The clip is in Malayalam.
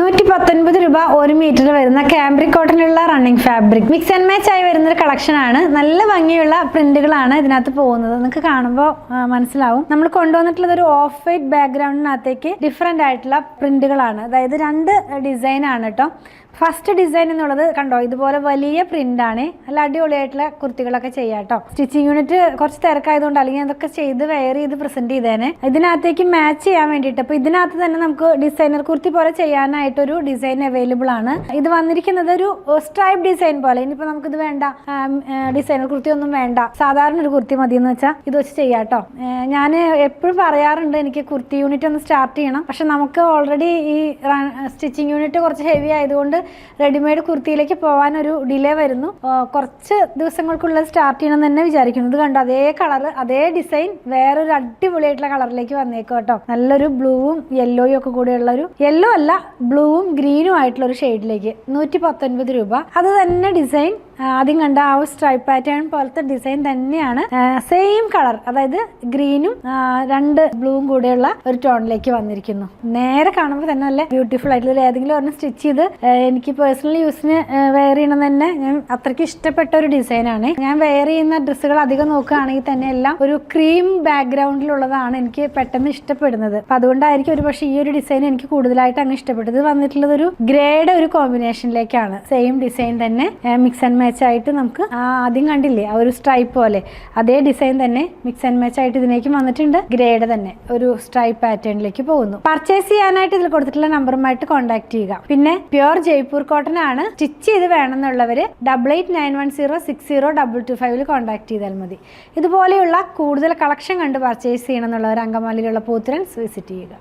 219 രൂപ 1 മീറ്റർ വരുന്ന കാംബ്രിക് കോട്ടണിലുള്ള running fabric mix and match ആയി വരുന്ന ഒരു കളക്ഷൻ ആണ്. നല്ല ഭംഗിയുള്ള പ്രിന്റുകളാണ് ഇതിനകത്ത് പോകുന്നത്. നിങ്ങൾക്ക് കാണുമ്പോൾ മനസ്സിലാവും. നമ്മൾ കൊണ്ടുവന്നിട്ടുള്ളത് ഒരു ഓഫ് വൈറ്റ് ബാക്ക്ഗ്രൗണ്ടിനകത്തേക്ക് ഡിഫറെന്റ് ആയിട്ടുള്ള പ്രിന്റുകളാണ്. അതായത് 2 ഡിസൈൻ ആണ് കേട്ടോ. ഫസ്റ്റ് ഡിസൈൻ എന്നുള്ളത് കണ്ടോ, ഇതുപോലെ വലിയ പ്രിന്റ് ആണ്. നല്ല അടിപൊളിയായിട്ടുള്ള കുർത്തികളൊക്കെ ചെയ്യാം കേട്ടോ. സ്റ്റിച്ചിങ് യൂണിറ്റ് കുറച്ച് തിരക്കായതുകൊണ്ട് അല്ലെങ്കിൽ അതൊക്കെ ചെയ്ത് വെയർ ചെയ്ത് പ്രസന്റ് ചെയ്തേനെ. ഇതിനകത്തേക്ക് മാച്ച് ചെയ്യാൻ വേണ്ടിയിട്ട് അപ്പോൾ ഇതിനകത്ത് തന്നെ നമുക്ക് ഡിസൈനർ കുർത്തി പോലെ ചെയ്യാനായിട്ടൊരു ഡിസൈൻ അവൈലബിൾ ആണ്. ഇത് വന്നിരിക്കുന്നത് ഒരു സ്ട്രൈപ്പ് ഡിസൈൻ പോലെ. ഇനിയിപ്പോൾ നമുക്കിത് വേണ്ട, ഡിസൈനർ കുർത്തി ഒന്നും വേണ്ട, സാധാരണ ഒരു കുർത്തി മതി എന്ന് വെച്ചാൽ ഇത് വെച്ച് ചെയ്യാം കേട്ടോ. ഞാൻ എപ്പോഴും പറയാറുണ്ട് എനിക്ക് കുർത്തി യൂണിറ്റ് ഒന്ന് സ്റ്റാർട്ട് ചെയ്യണം. പക്ഷെ നമുക്ക് ഓൾറെഡി ഈ സ്റ്റിച്ചിങ് യൂണിറ്റ് കുറച്ച് ഹെവി ആയതുകൊണ്ട് റെഡിമെയ്ഡ് കുർത്തിയിലേക്ക് പോകാൻ ഒരു ഡിലേ വരുന്നു. കുറച്ച് ദിവസങ്ങൾക്കുള്ളിൽ സ്റ്റാർട്ട് ചെയ്യണം തന്നെ വിചാരിക്കുന്നു. ഇത് കണ്ടോ, അതേ കളർ അതേ ഡിസൈൻ വേറൊരു അടിപൊളിയായിട്ടുള്ള കളറിലേക്ക് വന്നേക്കും കേട്ടോ. നല്ലൊരു ബ്ലൂവും യെല്ലോയും ഒക്കെ കൂടെയുള്ള ഒരു യെല്ലോ അല്ല, ബ്ലൂവും ഗ്രീനും ആയിട്ടുള്ള ഒരു ഷെയ്ഡിലേക്ക് 119 രൂപ. അത് തന്നെ ഡിസൈൻ ആദ്യം കണ്ട ആ ഒരു സ്ട്രൈപ്പ് പാറ്റേൺ പോലത്തെ ഡിസൈൻ തന്നെയാണ്. സെയിം കളർ, അതായത് ഗ്രീനും 2 ബ്ലൂവും കൂടെയുള്ള ഒരു ടോണിലേക്ക് വന്നിരിക്കുന്നു. നേരെ കാണുമ്പോൾ തന്നെ നല്ല ബ്യൂട്ടിഫുൾ ആയിട്ടുള്ള ഏതെങ്കിലും ഒരെണ്ണം സ്റ്റിച്ച് ചെയ്ത് എനിക്ക് പേഴ്സണൽ യൂസിന് വെയർ ചെയ്യണം തന്നെ ഞാൻ അത്രയ്ക്ക് ഇഷ്ടപ്പെട്ട ഒരു ഡിസൈനാണ്. ഞാൻ വെയർ ചെയ്യുന്ന ഡ്രസ്സുകൾ അധികം നോക്കുകയാണെങ്കിൽ തന്നെ എല്ലാം ഒരു ക്രീം ബാക്ക്ഗ്രൗണ്ടിലുള്ളതാണ് എനിക്ക് പെട്ടെന്ന് ഇഷ്ടപ്പെടുന്നത്. അപ്പൊ അതുകൊണ്ടായിരിക്കും ഒരു പക്ഷേ ഈ ഒരു ഡിസൈൻ എനിക്ക് കൂടുതലായിട്ട് അങ്ങ് ഇഷ്ടപ്പെട്ടത്. ഇത് വന്നിട്ടുള്ളത് ഒരു ഗ്രേയുടെ ഒരു കോമ്പിനേഷനിലേക്കാണ്. സെയിം ഡിസൈൻ തന്നെ മിക്സ് ആൻഡ് മാച്ച് ആയിട്ട് നമുക്ക് ആദ്യം കണ്ടില്ലേ ആ ഒരു സ്ട്രൈപ്പ് പോലെ അതേ ഡിസൈൻ തന്നെ മിക്സ് ആൻഡ് മാച്ച് ആയിട്ട് ഇതിലേക്ക് വന്നിട്ടുണ്ട്. ഗ്രേയുടെ തന്നെ ഒരു സ്ട്രൈപ്പ് പാറ്റേണിലേക്ക് പോകുന്നു. പർച്ചേസ് ചെയ്യാനായിട്ട് ഇതിൽ കൊടുത്തിട്ടുള്ള നമ്പറുമായിട്ട് കോൺടാക്ട് ചെയ്യുക. പിന്നെ പ്യുർ ജയ്പൂർ കോട്ടൺ ആണ്. സ്റ്റിച്ച് ചെയ്ത് വേണമെന്നുള്ളവര് 8891060225 കോൺടാക്ട് ചെയ്താൽ മതി. ഇതുപോലെയുള്ള കൂടുതൽ കളക്ഷൻ കണ്ട് പർച്ചേസ് ചെയ്യണം എന്നുള്ളവർ അങ്കമാലിയിലുള്ള പോത്തുരൻസ് വിസിറ്റ് ചെയ്യുക.